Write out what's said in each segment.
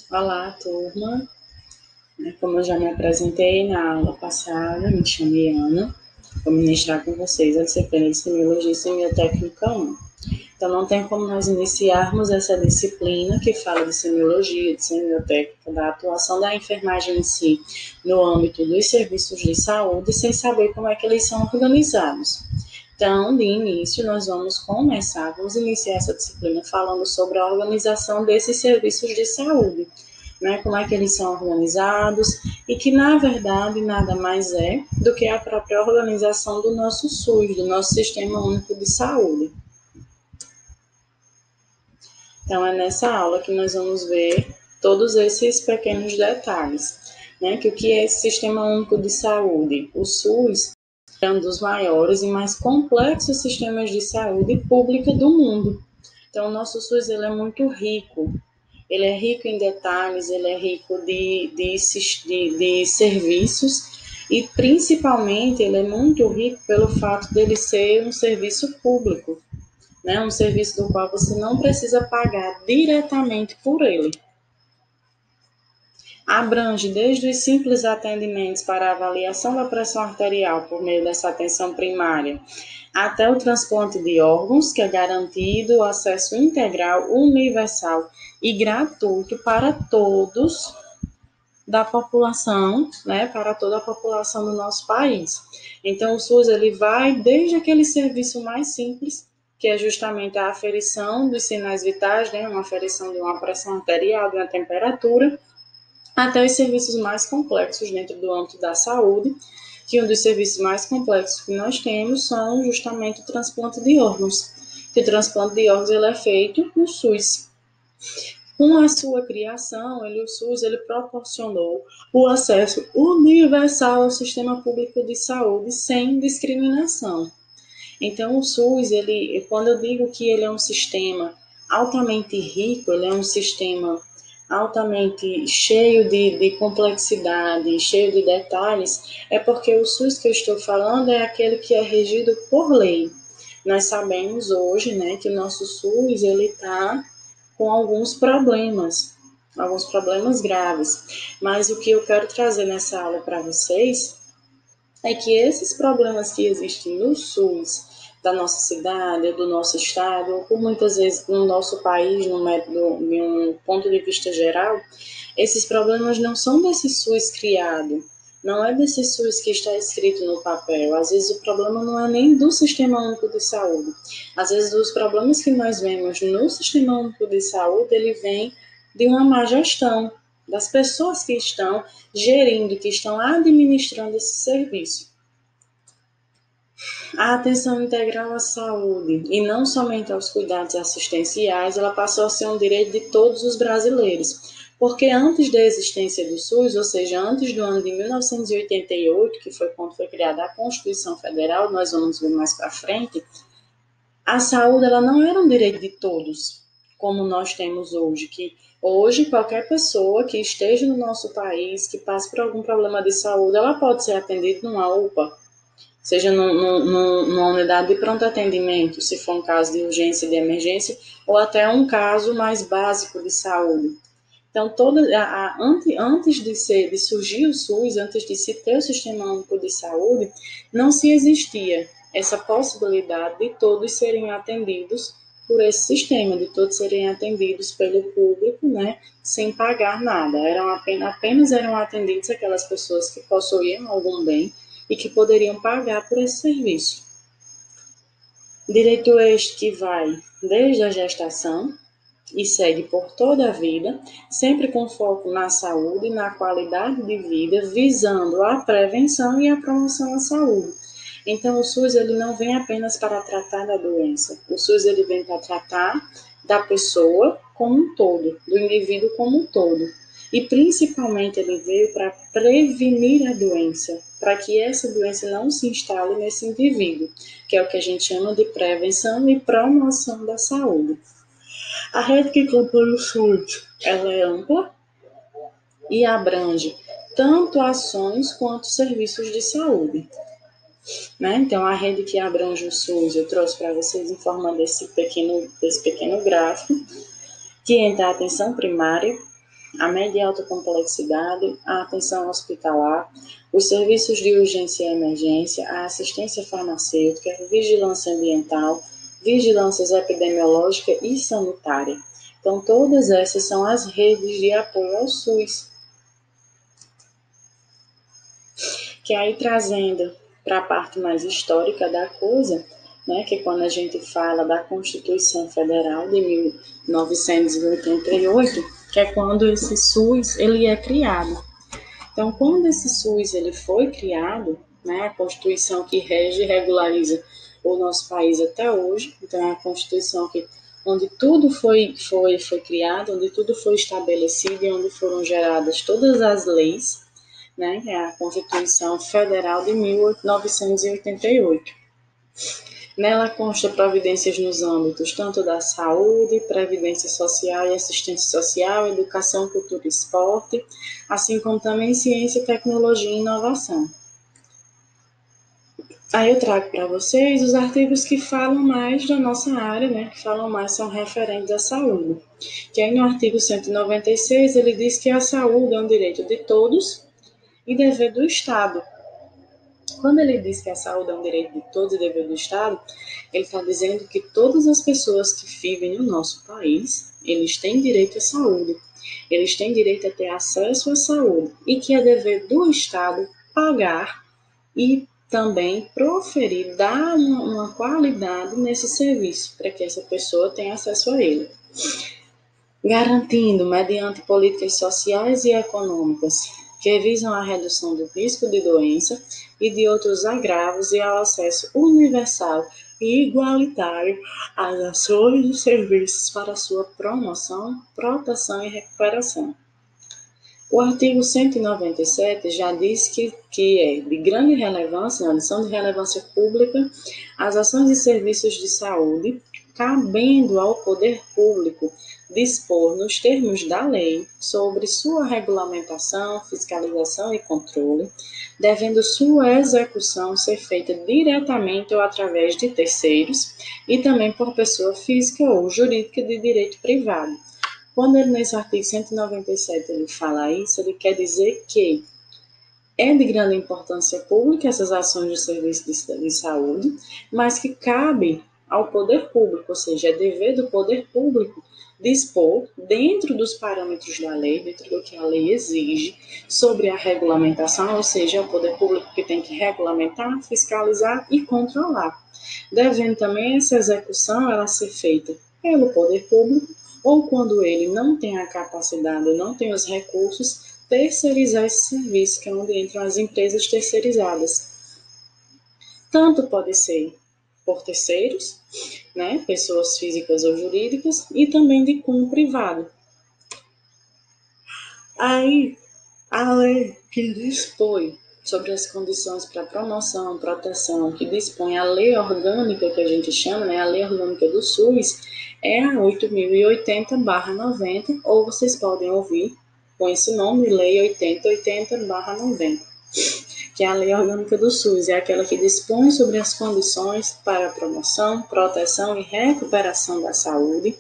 Olá, turma. Como eu já me apresentei na aula passada, me chamo Ana. Vou ministrar com vocês a disciplina de Semiologia e Semiotécnica 1. Então, não tem como nós iniciarmos essa disciplina que fala de semiologia, de semiotécnica, da atuação da enfermagem em si no âmbito dos serviços de saúde, sem saber como é que eles são organizados. Então, de início, vamos iniciar essa disciplina falando sobre a organização desses serviços de saúde, né, como é que eles são organizados e que, na verdade, nada mais é do que a própria organização do nosso SUS, do nosso Sistema Único de Saúde. Então, é nessa aula que nós vamos ver todos esses pequenos detalhes, né, que o que é esse Sistema Único de Saúde? O SUS é um dos maiores e mais complexos sistemas de saúde pública do mundo. Então, o nosso SUS ele é muito rico. Ele é rico em detalhes, ele é rico de serviços e, principalmente, ele é muito rico pelo fato dele ser um serviço público, né? Um serviço do qual você não precisa pagar diretamente por ele. Abrange desde os simples atendimentos para avaliação da pressão arterial por meio dessa atenção primária, até o transplante de órgãos, que é garantido o acesso integral, universal e gratuito para todos da população, né, para toda a população do nosso país. Então, o SUS ele vai desde aquele serviço mais simples, que é justamente a aferição dos sinais vitais, né, uma aferição de uma pressão arterial, de uma temperatura, até os serviços mais complexos dentro do âmbito da saúde, que um dos serviços mais complexos que nós temos são justamente o transplante de órgãos. Que o transplante de órgãos ele é feito no SUS. Com a sua criação, o SUS ele proporcionou o acesso universal ao sistema público de saúde sem discriminação. Então, o SUS, quando eu digo que ele é um sistema altamente rico, ele é um sistema altamente cheio de complexidade, cheio de detalhes, é porque o SUS que eu estou falando é aquele que é regido por lei. Nós sabemos hoje, né, que o nosso SUS ele está com alguns problemas graves. Mas o que eu quero trazer nessa aula para vocês é que esses problemas que existem no SUS da nossa cidade, do nosso estado, ou por muitas vezes no nosso país, de um ponto de vista geral, esses problemas não são desse SUS criado, não é desse SUS que está escrito no papel. Às vezes o problema não é nem do Sistema Único de Saúde. Às vezes os problemas que nós vemos no Sistema Único de Saúde, ele vem de uma má gestão, das pessoas que estão gerindo, que estão administrando esse serviço. A atenção integral à saúde, e não somente aos cuidados assistenciais, ela passou a ser um direito de todos os brasileiros. Porque antes da existência do SUS, ou seja, antes do ano de 1988, que foi quando foi criada a Constituição Federal, nós vamos ver mais para frente, a saúde ela não era um direito de todos, como nós temos hoje, que hoje qualquer pessoa que esteja no nosso país, que passe por algum problema de saúde, ela pode ser atendida numa UPA, seja numa unidade de pronto atendimento, se for um caso de urgência e de emergência, ou até um caso mais básico de saúde. Então, antes de surgir o SUS, antes de se ter o Sistema Único de Saúde, não se existia essa possibilidade de todos serem atendidos por esse sistema, de todos serem atendidos pelo público, né, sem pagar nada. Apenas eram atendidos aquelas pessoas que possuíam algum bem e que poderiam pagar por esse serviço. Direito este que vai desde a gestação e segue por toda a vida, sempre com foco na saúde e na qualidade de vida, visando a prevenção e a promoção à saúde. Então, o SUS ele não vem apenas para tratar da doença, o SUS ele vem para tratar da pessoa como um todo, do indivíduo como um todo. E principalmente ele veio para prevenir a doença, para que essa doença não se instale nesse indivíduo, que é o que a gente chama de prevenção e promoção da saúde. A rede que compõe o SUS ela é ampla e abrange tanto ações quanto serviços de saúde. Né? Então, a rede que abrange o SUS, eu trouxe para vocês em forma desse pequeno gráfico, que entra a atenção primária, a média e alta complexidade, a atenção hospitalar, os serviços de urgência e emergência, a assistência farmacêutica, vigilância ambiental, vigilâncias epidemiológica e sanitária. Então, todas essas são as redes de apoio ao SUS. Que aí trazendo para a parte mais histórica da coisa, né, que é quando a gente fala da Constituição Federal de 1988, que é quando esse SUS ele é criado. Então, quando esse SUS ele foi criado, né, a Constituição que rege e regulariza o nosso país até hoje, então é a Constituição onde tudo foi criado, onde tudo foi estabelecido e onde foram geradas todas as leis, né, é a Constituição Federal de 1988. Nela consta providências nos âmbitos tanto da saúde, previdência social e assistência social, educação, cultura e esporte, assim como também ciência, tecnologia e inovação. Aí eu trago para vocês os artigos que falam mais da nossa área, né, que falam mais, são referentes à saúde. Que aí no artigo 196 ele diz que a saúde é um direito de todos e dever do Estado. Quando ele diz que a saúde é um direito de todos e dever do Estado, ele está dizendo que todas as pessoas que vivem no nosso país, eles têm direito à saúde, eles têm direito a ter acesso à saúde e que é dever do Estado pagar e também proferir, dar uma qualidade nesse serviço para que essa pessoa tenha acesso a ele, garantindo, mediante políticas sociais e econômicas que visam a redução do risco de doença e de outros agravos e ao acesso universal e igualitário às ações e serviços para sua promoção, proteção e recuperação. O artigo 197 já diz que é de grande relevância, são de relevância pública, as ações e serviços de saúde, cabendo ao poder público dispor, nos termos da lei, sobre sua regulamentação, fiscalização e controle, devendo sua execução ser feita diretamente ou através de terceiros e também por pessoa física ou jurídica de direito privado. Quando ele, nesse artigo 197, ele fala isso, ele quer dizer que é de grande importância pública essas ações de serviço de saúde, mas que cabe ao poder público, ou seja, é dever do poder público dispor, dentro dos parâmetros da lei, dentro do que a lei exige, sobre a regulamentação, ou seja, é o poder público que tem que regulamentar, fiscalizar e controlar. Devendo também essa execução ela ser feita pelo poder público, ou quando ele não tem a capacidade, não tem os recursos, terceirizar esse serviço, que é onde entram as empresas terceirizadas. Tanto pode ser por terceiros, né, pessoas físicas ou jurídicas, e também de cunho privado. Aí, a lei que dispõe sobre as condições para promoção, proteção, que dispõe a lei orgânica, que a gente chama, né, a lei orgânica do SUS, é a 8.080/90, ou vocês podem ouvir com esse nome, Lei 8080/90, que é a Lei Orgânica do SUS, é aquela que dispõe sobre as condições para a promoção, proteção e recuperação da saúde,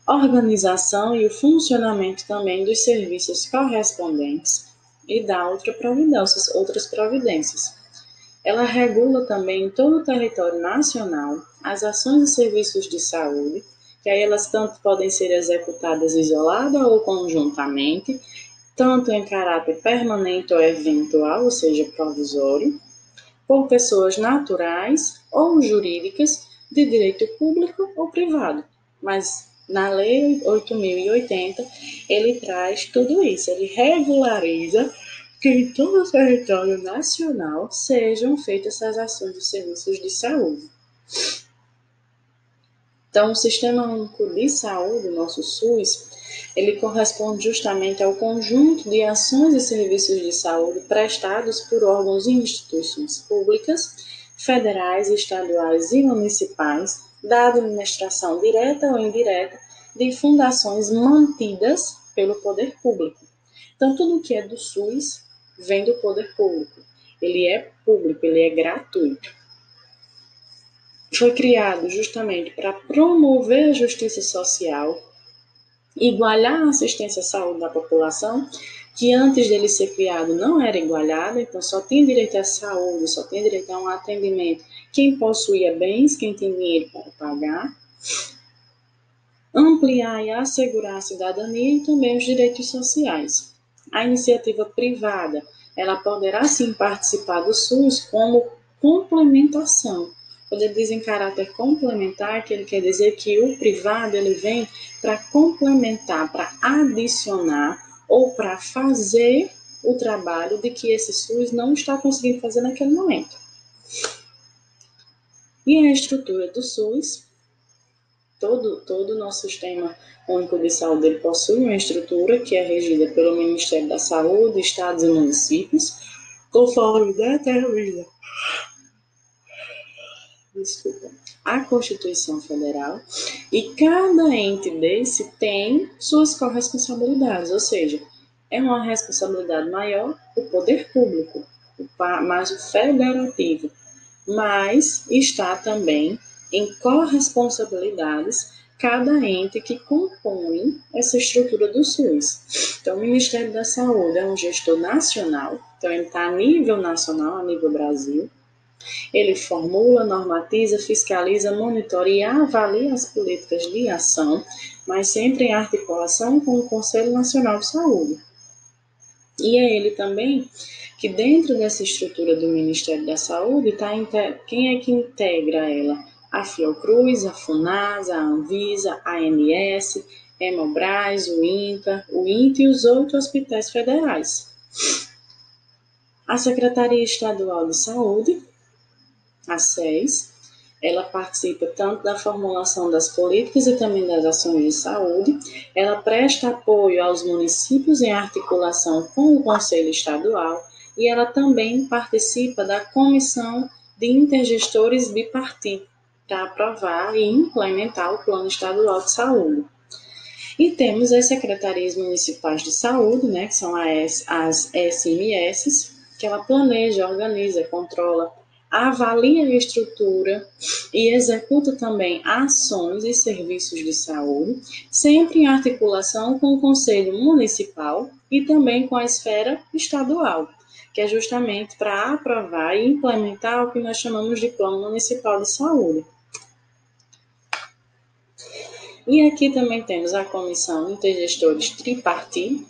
organização e o funcionamento também dos serviços correspondentes e da outras providências. Ela regula também em todo o território nacional as ações e serviços de saúde, que aí elas tanto podem ser executadas isolada ou conjuntamente, tanto em caráter permanente ou eventual, ou seja, provisório, por pessoas naturais ou jurídicas de direito público ou privado. Mas na Lei 8.080, ele traz tudo isso, ele regulariza que em todo o território nacional sejam feitas essas ações de serviços de saúde. Então, o Sistema Único de Saúde, o nosso SUS, ele corresponde justamente ao conjunto de ações e serviços de saúde prestados por órgãos e instituições públicas, federais, estaduais e municipais, da administração direta ou indireta de fundações mantidas pelo poder público. Então, tudo que é do SUS vem do poder público. Ele é público, ele é gratuito. Foi criado justamente para promover a justiça social igualar a assistência à saúde da população, que antes dele ser criado não era igualada, então só tem direito à saúde, só tem direito a um atendimento quem possuía bens, quem tem dinheiro para pagar, ampliar e assegurar a cidadania e também os direitos sociais. A iniciativa privada, ela poderá sim participar do SUS como complementação. Quando ele diz em caráter complementar, que ele quer dizer que o privado ele vem para complementar, para adicionar ou para fazer o trabalho de que esse SUS não está conseguindo fazer naquele momento. E a estrutura do SUS, todo o nosso sistema único de saúde ele possui uma estrutura que é regida pelo Ministério da Saúde, estados e municípios, conforme determina a Constituição Federal, e cada ente desse tem suas corresponsabilidades, ou seja, é uma responsabilidade maior o poder público, mais o federativo, mas está também em corresponsabilidades cada ente que compõe essa estrutura do SUS. Então, o Ministério da Saúde é um gestor nacional, então ele está a nível nacional, a nível Brasil. Ele formula, normatiza, fiscaliza, monitora e avalia as políticas de ação, mas sempre em articulação com o Conselho Nacional de Saúde. E é ele também que dentro dessa estrutura do Ministério da Saúde, quem é que integra ela? A Fiocruz, a Funasa, a Anvisa, a ANS, Hemobras, o INCA, o INTA e os outros hospitais federais. A Secretaria Estadual de Saúde, a SES, ela participa tanto da formulação das políticas e também das ações de saúde. Ela presta apoio aos municípios em articulação com o Conselho Estadual e ela também participa da Comissão de Intergestores Bipartite para aprovar e implementar o Plano Estadual de Saúde. E temos as secretarias municipais de saúde, né, que são as SMS, que ela planeja, organiza, controla, avalia a estrutura e executa também ações e serviços de saúde, sempre em articulação com o Conselho Municipal e também com a esfera estadual, que é justamente para aprovar e implementar o que nós chamamos de Plano Municipal de Saúde. E aqui também temos a Comissão Intergestores Tripartite,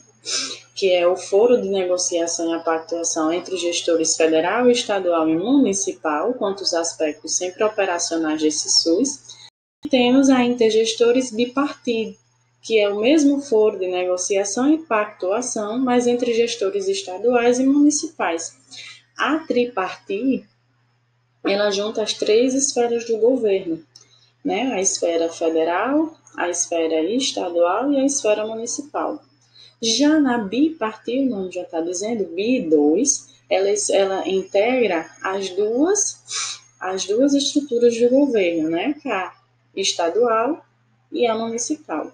que é o foro de negociação e pactuação entre gestores federal, estadual e municipal, quanto aos aspectos sempre operacionais desse SUS. E temos a Intergestores Bipartite, que é o mesmo foro de negociação e pactuação, mas entre gestores estaduais e municipais. A Tripartite, ela junta as 3 esferas do governo, né? A esfera federal, a esfera estadual e a esfera municipal. Já na bipartite, o nome já está dizendo, BI2, ela integra as duas estruturas do governo, né? A estadual e a municipal.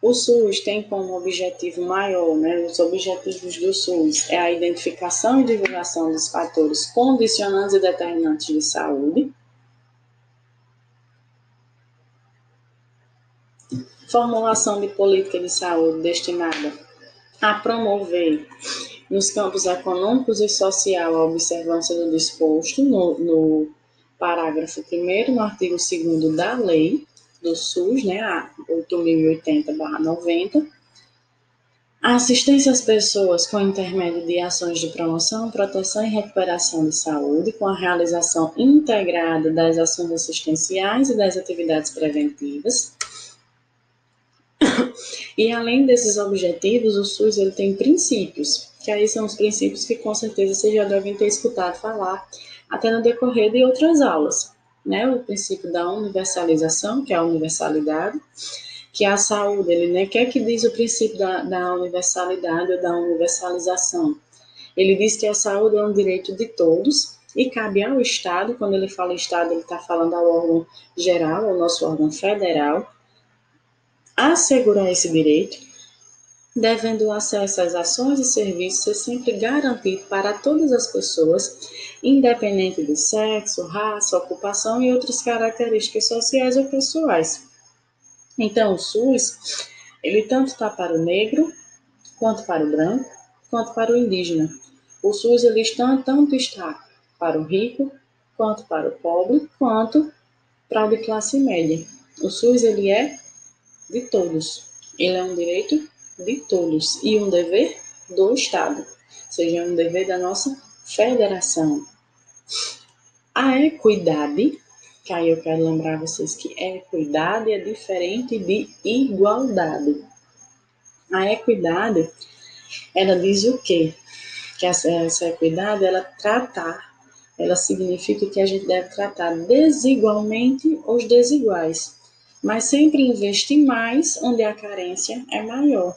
O SUS tem como objetivo maior, né? Os objetivos do SUS é a identificação e divulgação dos fatores condicionantes e determinantes de saúde, formulação de política de saúde destinada a promover nos campos econômicos e social a observância do disposto no parágrafo 1º, no artigo 2º da lei do SUS, né, a 8.080/90, a assistência às pessoas com intermédio de ações de promoção, proteção e recuperação de saúde, com a realização integrada das ações assistenciais e das atividades preventivas. E além desses objetivos, o SUS ele tem princípios, que aí são os princípios que com certeza vocês já devem ter escutado falar até no decorrer de outras aulas, né? O princípio da universalização, que é a universalidade, que a saúde, ele, né? O que é que diz o princípio da universalidade ou da universalização? Ele diz que a saúde é um direito de todos e cabe ao Estado, quando ele fala Estado, ele está falando ao órgão geral, ao nosso órgão federal, assegurar esse direito, devendo o acesso às ações e serviços ser sempre garantido para todas as pessoas, independente do sexo, raça, ocupação e outras características sociais ou pessoais. Então, o SUS, ele tanto está para o negro, quanto para o branco, quanto para o indígena. O SUS, ele tanto está para o rico, quanto para o pobre, quanto para o de classe média. O SUS, ele é de todos. Ele é um direito de todos e um dever do Estado, ou seja, é um dever da nossa federação. A equidade, que aí eu quero lembrar vocês que equidade é diferente de igualdade. A equidade, ela diz o quê? Que essa equidade, ela significa que a gente deve tratar desigualmente os desiguais, mas sempre investir mais onde a carência é maior.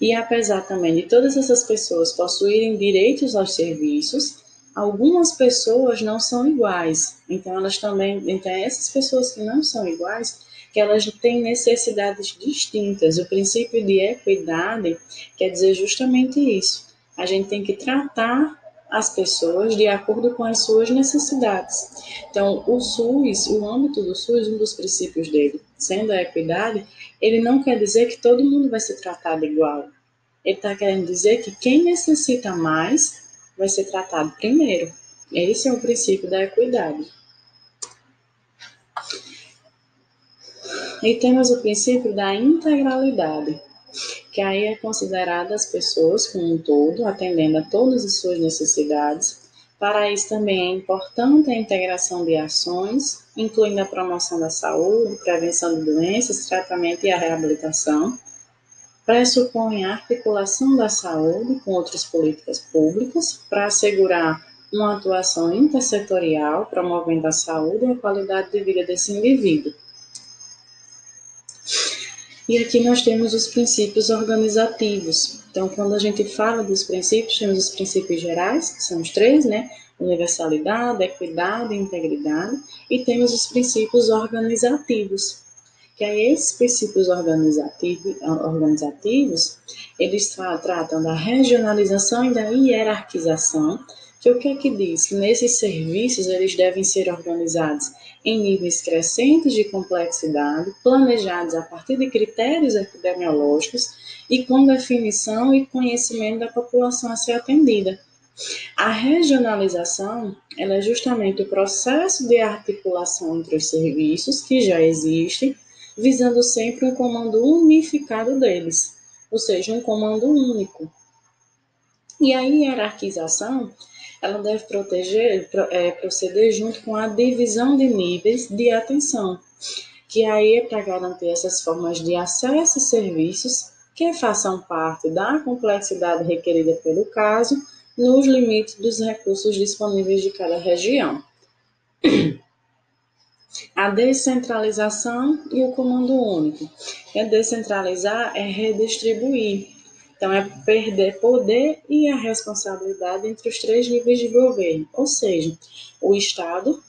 E apesar também de todas essas pessoas possuírem direitos aos serviços, algumas pessoas não são iguais. Então essas pessoas que não são iguais, que elas têm necessidades distintas. O princípio de equidade quer dizer justamente isso. A gente tem que tratar as pessoas de acordo com as suas necessidades. Então, o SUS, o âmbito do SUS, um dos princípios dele, sendo a equidade, ele não quer dizer que todo mundo vai ser tratado igual. Ele está querendo dizer que quem necessita mais vai ser tratado primeiro. Esse é o princípio da equidade. E temos o princípio da integralidade, que aí é considerada as pessoas como um todo, atendendo a todas as suas necessidades. Para isso também é importante a integração de ações, incluindo a promoção da saúde, prevenção de doenças, tratamento e a reabilitação. Pressupõe a articulação da saúde com outras políticas públicas para assegurar uma atuação intersetorial, promovendo a saúde e a qualidade de vida desse indivíduo. E aqui nós temos os princípios organizativos. Então, quando a gente fala dos princípios, temos os princípios gerais, que são os três, né? Universalidade, equidade e integridade. E temos os princípios organizativos, que aí esses princípios organizativos eles tratam da regionalização e da hierarquização, que o que é que diz? Que nesses serviços eles devem ser organizados em níveis crescentes de complexidade, planejados a partir de critérios epidemiológicos e com definição e conhecimento da população a ser atendida. A regionalização ela é justamente o processo de articulação entre os serviços que já existem, visando sempre um comando unificado deles, ou seja, um comando único. E a hierarquização ela deve proceder junto com a divisão de níveis de atenção, que aí é para garantir essas formas de acesso a serviços que façam parte da complexidade requerida pelo caso, nos limites dos recursos disponíveis de cada região. A descentralização e o comando único. Descentralizar é redistribuir. Então, é perder poder e a responsabilidade entre os três níveis de governo. Ou seja, o Estado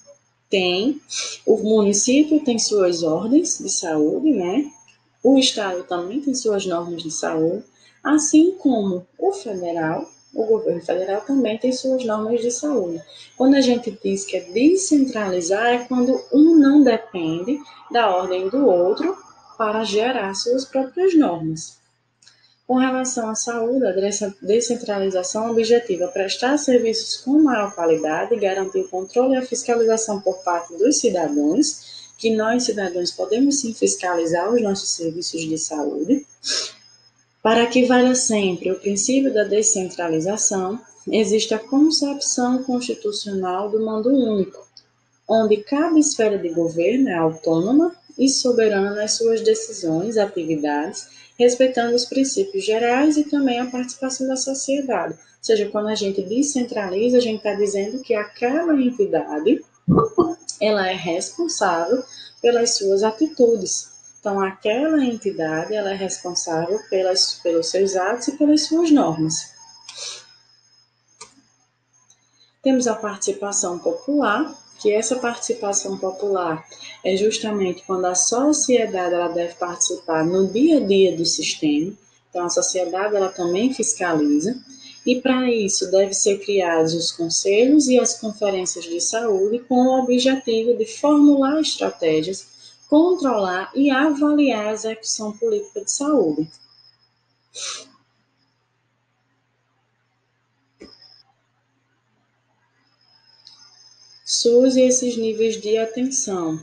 o município tem suas ordens de saúde, né? O Estado também tem suas normas de saúde, assim como o governo federal também tem suas normas de saúde. Quando a gente diz que é descentralizar, é quando um não depende da ordem do outro para gerar suas próprias normas. Com relação à saúde, a descentralização objetiva é prestar serviços com maior qualidade, garantir o controle e a fiscalização por parte dos cidadãos, que nós, cidadãos, podemos sim fiscalizar os nossos serviços de saúde. Para que valha sempre o princípio da descentralização, existe a concepção constitucional do mando único, onde cada esfera de governo é autônoma e soberana nas suas decisões, atividades, respeitando os princípios gerais e também a participação da sociedade. Ou seja, quando a gente descentraliza, a gente está dizendo que aquela entidade ela é responsável pelas suas atitudes. Então, aquela entidade ela é responsável pelos seus atos e pelas suas normas. Temos a participação popular, que essa participação popular é justamente quando a sociedade ela deve participar no dia a dia do sistema. Então, a sociedade ela também fiscaliza. E para isso devem ser criados os conselhos e as conferências de saúde com o objetivo de formular estratégias controlar e avaliar a execução política de saúde. SUS e esses níveis de atenção.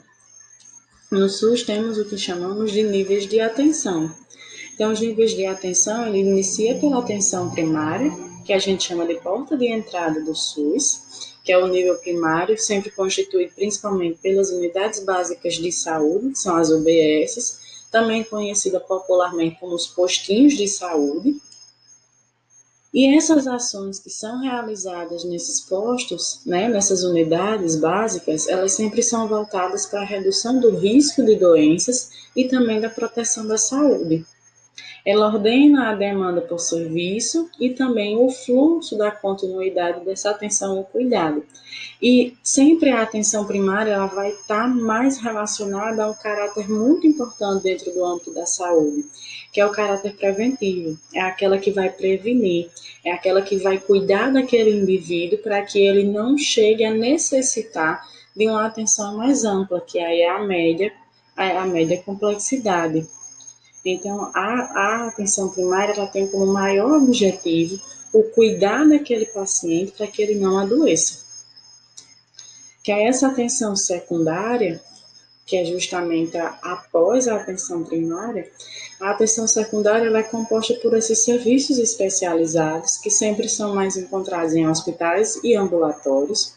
No SUS temos o que chamamos de níveis de atenção. Então, os níveis de atenção, ele inicia pela atenção primária, que a gente chama de porta de entrada do SUS, que é o nível primário, sempre constituído principalmente pelas unidades básicas de saúde, que são as UBSs, também conhecida popularmente como os postinhos de saúde. E essas ações que são realizadas nesses postos, nessas unidades básicas, elas sempre são voltadas para a redução do risco de doenças e também da proteção da saúde. Ela ordena a demanda por serviço e também o fluxo da continuidade dessa atenção e cuidado. E sempre a atenção primária ela vai estar mais relacionada a um caráter muito importante dentro do âmbito da saúde, que é o caráter preventivo. É aquela que vai prevenir, é aquela que vai cuidar daquele indivíduo para que ele não chegue a necessitar de uma atenção mais ampla, que aí é a média complexidade. Então, a atenção primária ela tem como maior objetivo o cuidar daquele paciente para que ele não adoeça. Que é essa atenção secundária, que é justamente após a atenção primária, a atenção secundária ela é composta por esses serviços especializados, que sempre são mais encontrados em hospitais e ambulatórios,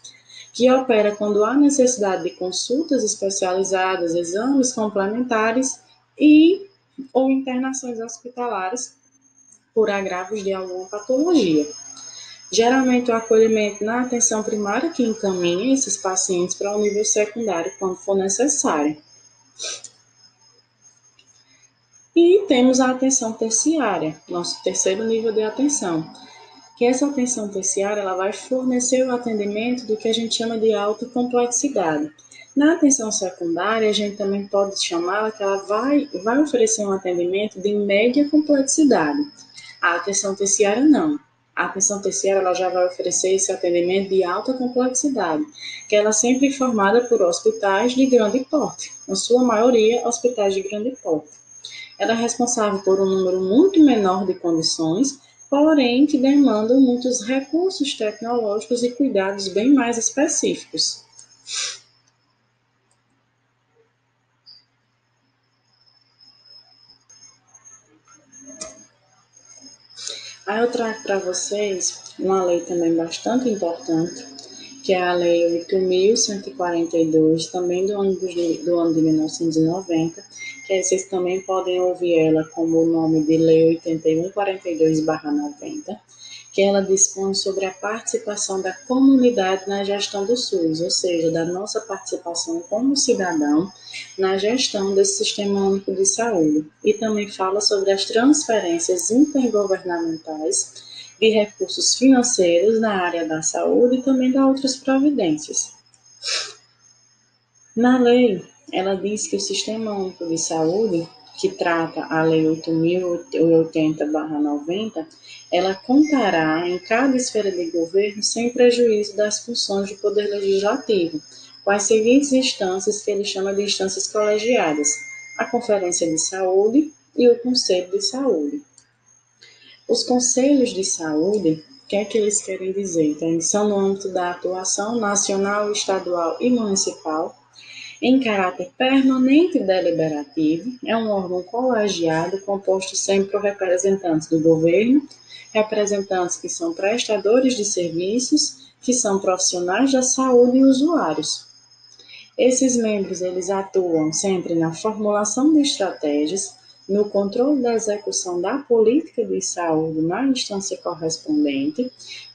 que opera quando há necessidade de consultas especializadas, exames complementares ou internações hospitalares por agravos de alguma patologia. Geralmente, o acolhimento na atenção primária que encaminha esses pacientes para o nível secundário quando for necessário. E temos a atenção terciária, nosso terceiro nível de atenção, que essa atenção terciária ela vai fornecer o atendimento do que a gente chama de alta complexidade. Na atenção secundária, a gente também pode chamá-la que ela vai oferecer um atendimento de média complexidade. A atenção terciária não. A atenção terciária ela já vai oferecer esse atendimento de alta complexidade, que ela é sempre formada por hospitais de grande porte, na sua maioria hospitais de grande porte. Ela é responsável por um número muito menor de condições, porém que demandam muitos recursos tecnológicos e cuidados bem mais específicos. Aí eu trago para vocês uma lei também bastante importante, que é a Lei 8.142, também do ano de 1990, que aí vocês também podem ouvir ela como o nome de Lei 8142/90, que ela dispõe sobre a participação da comunidade na gestão do SUS, ou seja, da nossa participação como cidadão na gestão desse Sistema Único de Saúde. E também fala sobre as transferências intergovernamentais de recursos financeiros na área da saúde e também de outras providências. Na lei, ela diz que o Sistema Único de Saúde, que trata a Lei 8.080/90, ela contará em cada esfera de governo sem prejuízo das funções do Poder Legislativo, com as seguintes instâncias que ele chama de instâncias colegiadas: a Conferência de Saúde e o Conselho de Saúde. Os conselhos de saúde, o que é que eles querem dizer? Então, eles são no âmbito da atuação nacional, estadual e municipal, em caráter permanente e deliberativo, é um órgão colegiado composto sempre por representantes do governo, representantes que são prestadores de serviços, que são profissionais da saúde e usuários. Esses membros eles atuam sempre na formulação de estratégias, no controle da execução da política de saúde na instância correspondente,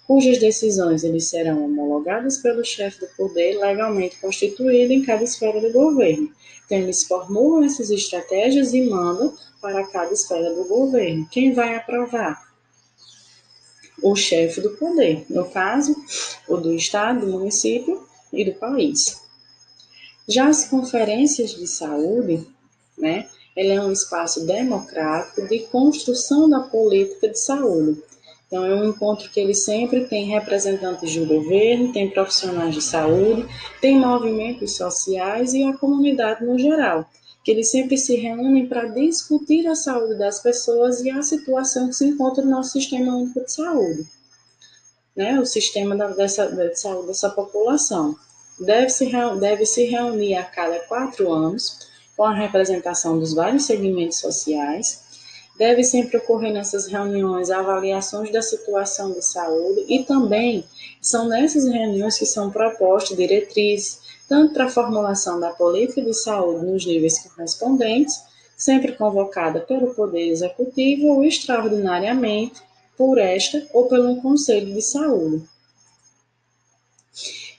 cujas decisões eles serão homologadas pelo chefe do poder legalmente constituído em cada esfera do governo. Então, eles formulam essas estratégias e mandam para cada esfera do governo. Quem vai aprovar? O chefe do poder, no caso, o do estado, do município e do país. Já as conferências de saúde, ele é um espaço democrático de construção da política de saúde. Então, é um encontro que ele sempre tem representantes do governo, tem profissionais de saúde, tem movimentos sociais e a comunidade no geral. que eles sempre se reúnem para discutir a saúde das pessoas e a situação que se encontra no nosso Sistema Único de Saúde, né? O sistema de saúde dessa população. Deve se reunir a cada 4 anos, com a representação dos vários segmentos sociais. Deve sempre ocorrer nessas reuniões avaliações da situação de saúde e também são nessas reuniões que são propostas diretrizes, tanto para a formulação da política de saúde nos níveis correspondentes, sempre convocada pelo Poder Executivo ou extraordinariamente por esta ou pelo Conselho de Saúde.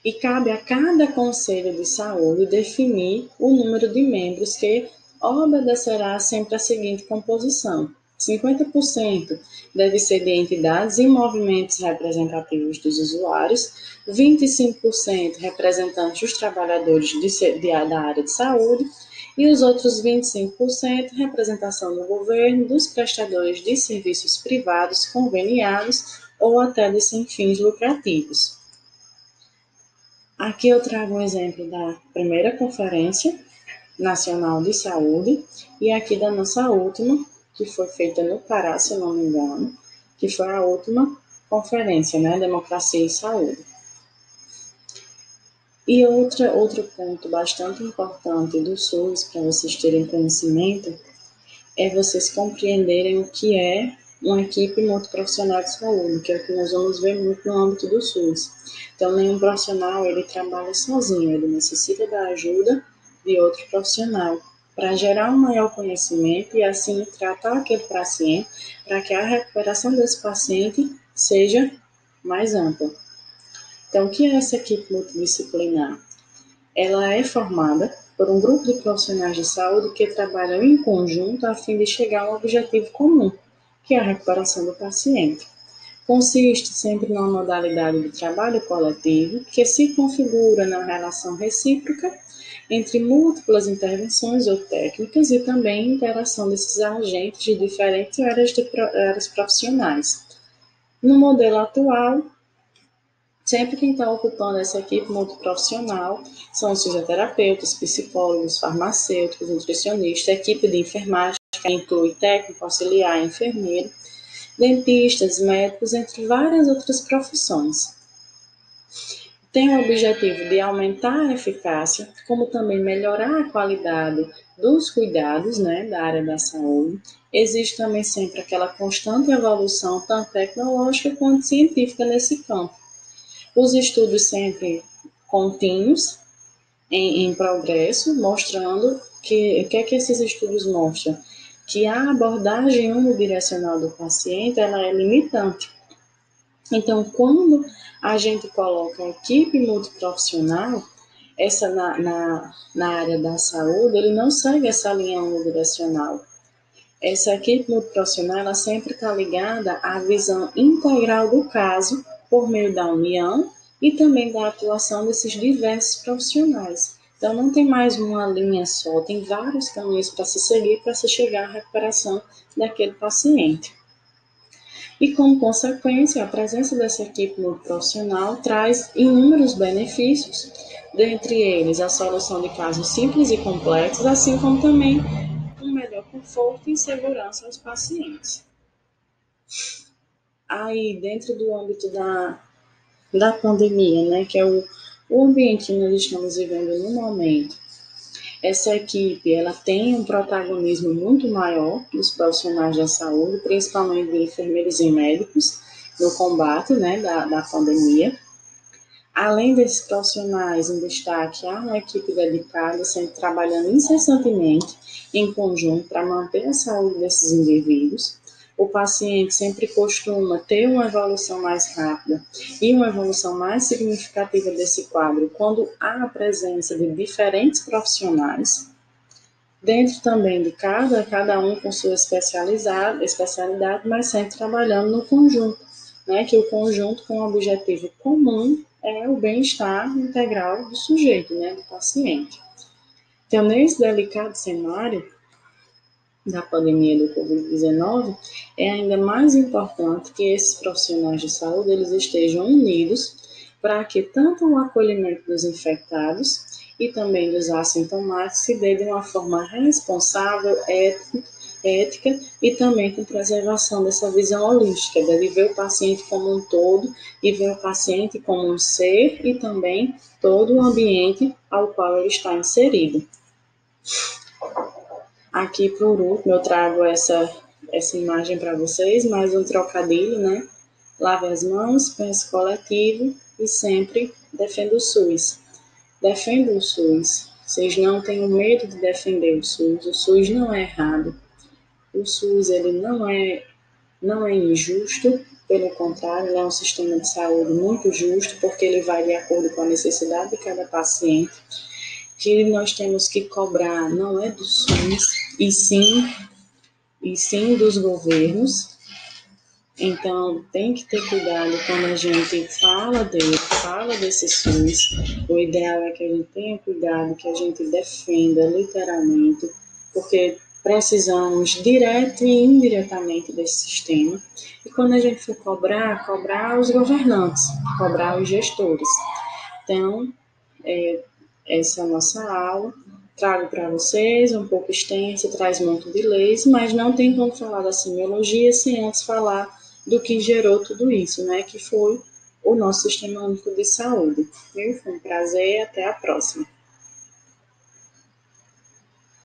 E cabe a cada Conselho de Saúde definir o número de membros que obedecerá sempre a seguinte composição: 50% deve ser de entidades e movimentos representativos dos usuários, 25% representantes dos trabalhadores da área de saúde e os outros 25% representação do governo, dos prestadores de serviços privados conveniados ou até de sem fins lucrativos. Aqui eu trago um exemplo da primeira Conferência Nacional de Saúde e aqui da nossa última, que foi feita no Pará, se eu não me engano, que foi a última conferência, né, Democracia e Saúde. E outro ponto bastante importante do SUS, para vocês terem conhecimento, é vocês compreenderem o que é uma equipe multiprofissional de saúde, que é o que nós vamos ver muito no âmbito do SUS. Então, nenhum profissional ele trabalha sozinho, ele necessita da ajuda de outro profissional para gerar um maior conhecimento e assim tratar aquele paciente para que a recuperação desse paciente seja mais ampla. Então, o que é essa equipe multidisciplinar? Ela é formada por um grupo de profissionais de saúde que trabalham em conjunto a fim de chegar a um objetivo comum, que é a recuperação do paciente. Consiste sempre numa modalidade de trabalho coletivo que se configura na relação recíproca entre múltiplas intervenções ou técnicas e também interação desses agentes de diferentes áreas profissionais. No modelo atual, sempre quem está ocupando essa equipe multiprofissional são os fisioterapeutas, psicólogos, farmacêuticos, nutricionistas, equipe de enfermagem, que inclui técnico, auxiliar, enfermeiro, dentistas, médicos, entre várias outras profissões. Tem o objetivo de aumentar a eficácia, como também melhorar a qualidade dos cuidados, né, da área da saúde. Existe também sempre aquela constante evolução, tanto tecnológica quanto científica nesse campo. Os estudos sempre contínuos, em progresso, mostrando que o que é que esses estudos mostram? Que a abordagem unidirecional do paciente ela é limitante. Então, quando a gente coloca a equipe multiprofissional, essa na área da saúde, ele não segue essa linha unidirecional. Essa equipe multiprofissional ela sempre está ligada à visão integral do caso, por meio da união e também da atuação desses diversos profissionais. Então, não tem mais uma linha só, tem vários caminhos para se seguir para se chegar à recuperação daquele paciente. E, como consequência, a presença dessa equipe multiprofissional traz inúmeros benefícios, dentre eles a solução de casos simples e complexos, assim como também um melhor conforto e segurança aos pacientes. Aí, dentro do âmbito da pandemia, né, que é o ambiente que nós estamos vivendo no momento, essa equipe ela tem um protagonismo muito maior dos profissionais da saúde, principalmente de enfermeiros e médicos, no combate, né, da pandemia. Além desses profissionais em destaque, há uma equipe dedicada, sempre trabalhando incessantemente em conjunto para manter a saúde desses indivíduos. O paciente sempre costuma ter uma evolução mais rápida e uma evolução mais significativa desse quadro quando há a presença de diferentes profissionais, dentro também de cada um com sua especialidade, mas sempre trabalhando no conjunto, né? Que o conjunto com o objetivo comum é o bem-estar integral do sujeito, né? Do paciente. Então, nesse delicado cenário da pandemia do Covid-19, é ainda mais importante que esses profissionais de saúde eles estejam unidos para que tanto o acolhimento dos infectados e também dos assintomáticos se dê de uma forma responsável, ética e também com preservação dessa visão holística, de ver o paciente como um todo e ver o paciente como um ser e também todo o ambiente ao qual ele está inserido. Aqui, por último, eu trago essa imagem para vocês, mais um trocadilho, né? Lave as mãos, pense coletivo e sempre defenda o SUS. Defenda o SUS. Vocês não tenham medo de defender o SUS. O SUS não é errado. O SUS ele não é injusto, pelo contrário, ele é um sistema de saúde muito justo, porque ele vai de acordo com a necessidade de cada paciente. Que nós temos que cobrar não é do SUS, e sim dos governos. Então, tem que ter cuidado quando a gente fala dele, fala desse SUS. O ideal é que a gente tenha cuidado, que a gente defenda literalmente, porque precisamos direto e indiretamente desse sistema. E quando a gente for cobrar os governantes, cobrar os gestores. Então, essa é a nossa aula. Trago para vocês, um pouco extensa, traz muito de leis, mas não tem como falar da semiologia sem antes falar do que gerou tudo isso, né? Que foi o nosso Sistema Único de Saúde. Foi um prazer e até a próxima.